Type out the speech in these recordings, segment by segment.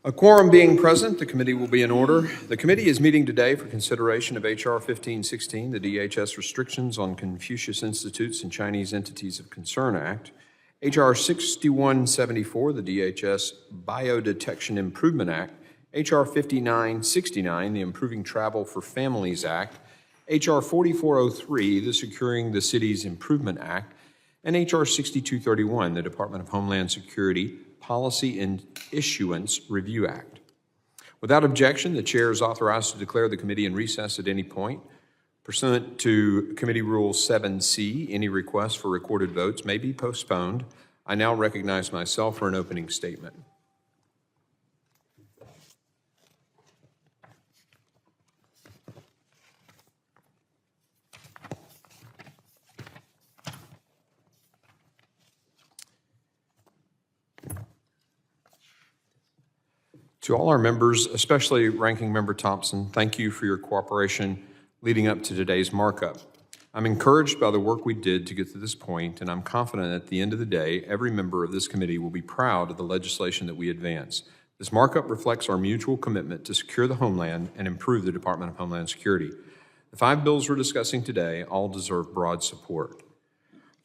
A quorum being present, the committee will be in order. The committee is meeting today for consideration of H.R. 1516, the DHS Restrictions on Confucius Institutes and Chinese Entities of Concern Act, H.R. 6174, the DHS Biodetection Improvement Act, H.R. 5969, the Improving Travel for Families Act, H.R. 4403, the Securing the Cities Improvement Act, and H.R. 6231, the Department of Homeland Security Policy and Issuance Review Act. Without objection, the chair is authorized to declare the committee in recess at any point. Pursuant to Committee Rule 7C, any request for recorded votes may be postponed. I now recognize myself for an opening statement. To all our members, especially Ranking Member Thompson, thank you for your cooperation leading up to today's markup. I'm encouraged by the work we did to get to this point, and I'm confident at the end of the day, every member of this committee will be proud of the legislation that we advance. This markup reflects our mutual commitment to secure the homeland and improve the Department of Homeland Security. The 5 bills we're discussing today all deserve broad support.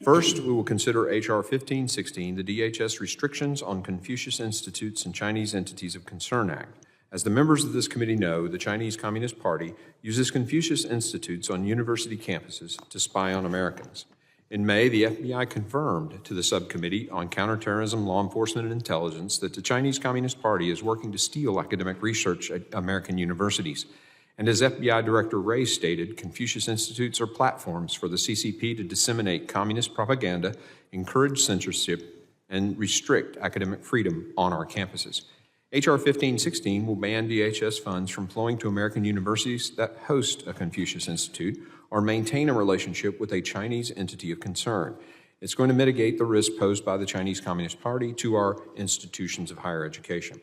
First, we will consider H.R. 1516, the DHS Restrictions on Confucius Institutes and Chinese Entities of Concern Act. As the members of this committee know, the Chinese Communist Party uses Confucius Institutes on university campuses to spy on Americans. In May, the FBI confirmed to the Subcommittee on Counterterrorism, Law Enforcement, and Intelligence that the Chinese Communist Party is working to steal academic research at American universities. And as FBI Director Ray stated, Confucius Institutes are platforms for the CCP to disseminate communist propaganda, encourage censorship, and restrict academic freedom on our campuses. H.R. 1516 will ban DHS funds from flowing to American universities that host a Confucius Institute or maintain a relationship with a Chinese entity of concern. It's going to mitigate the risk posed by the Chinese Communist Party to our institutions of higher education.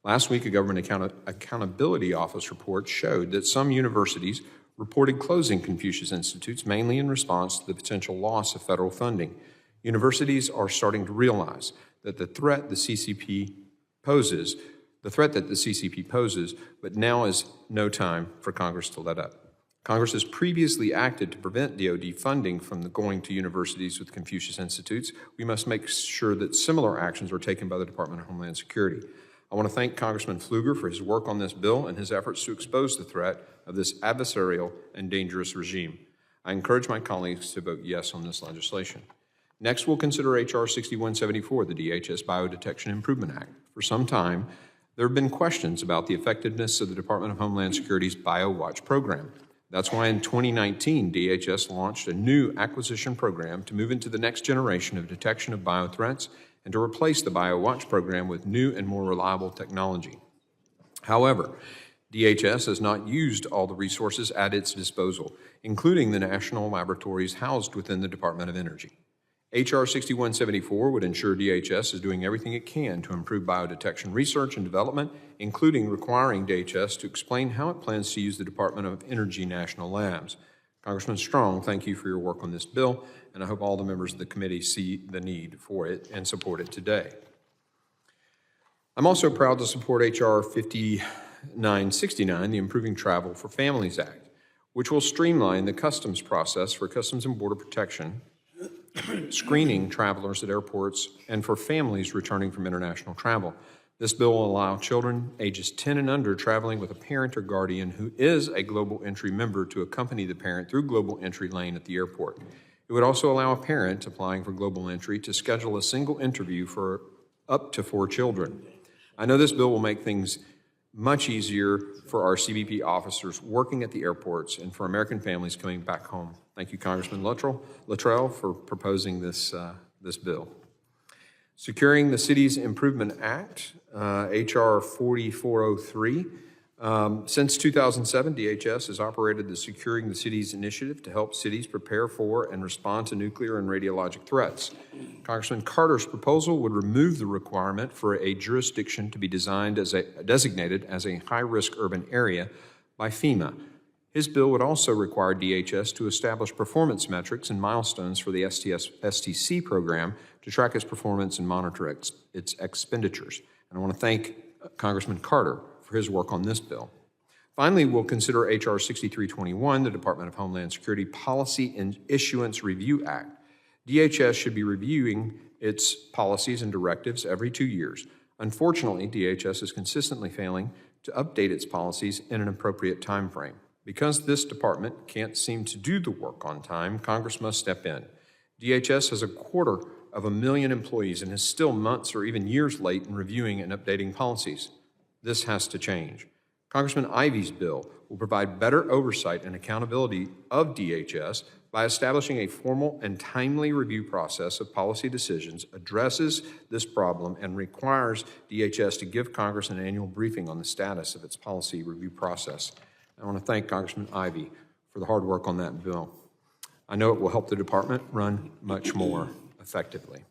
Last week, a Government Accountability Office report showed that some universities reported closing Confucius Institutes mainly in response to the potential loss of federal funding. Universities are starting to realize that the threat that the CCP poses, but now is no time for Congress to let up. Congress has previously acted to prevent DoD funding from going to universities with Confucius Institutes. We must make sure that similar actions are taken by the Department of Homeland Security. I want to thank Congressman Pfluger for his work on this bill and his efforts to expose the threat of this adversarial and dangerous regime. I encourage my colleagues to vote yes on this legislation. Next, we'll consider H.R. 6174, the DHS Biodetection Improvement Act. For some time, there have been questions about the effectiveness of the Department of Homeland Security's BioWatch program. That's why in 2019, DHS launched a new acquisition program to move into the next generation of detection of biothreats and to replace the BioWatch program with new and more reliable technology. However, DHS has not used all the resources at its disposal, including the national laboratories housed within the Department of Energy. H.R. 6174 would ensure DHS is doing everything it can to improve biodetection research and development, including requiring DHS to explain how it plans to use the Department of Energy national labs. Congressman Strong, thank you for your work on this bill, and I hope all the members of the committee see the need for it and support it today. I'm also proud to support H.R. 5969, the Improving Travel for Families Act, which will streamline the customs process for Customs and Border Protection, screening travelers at airports, and for families returning from international travel. This bill will allow children ages 10 and under traveling with a parent or guardian who is a Global Entry member to accompany the parent through Global Entry lane at the airport. It would also allow a parent applying for Global Entry to schedule a single interview for up to 4 children. I know this bill will make things much easier for our CBP officers working at the airports and for American families coming back home. Thank you, Congressman Luttrell, for proposing this bill. Securing the Cities Improvement Act, H.R. 4403. Since 2007, DHS has operated the Securing the Cities initiative to help cities prepare for and respond to nuclear and radiologic threats. Congressman Carter's proposal would remove the requirement for a jurisdiction to be designated as a high-risk urban area by FEMA. His bill would also require DHS to establish performance metrics and milestones for the STC program to track its performance and monitor its expenditures. And I want to thank Congressman Carter for his work on this bill. Finally, we'll consider H.R. 6321, the Department of Homeland Security Policy and Issuance Review Act. DHS should be reviewing its policies and directives every 2 years. Unfortunately, DHS is consistently failing to update its policies in an appropriate time frame. Because this department can't seem to do the work on time, Congress must step in. DHS has 250,000 employees and is still months or even years late in reviewing and updating policies. This has to change. Congressman Ivey's bill will provide better oversight and accountability of DHS by establishing a formal and timely review process of policy decisions, addresses this problem, and requires DHS to give Congress an annual briefing on the status of its policy review process. I want to thank Congressman Ivey for the hard work on that bill. I know it will help the department run much more effectively.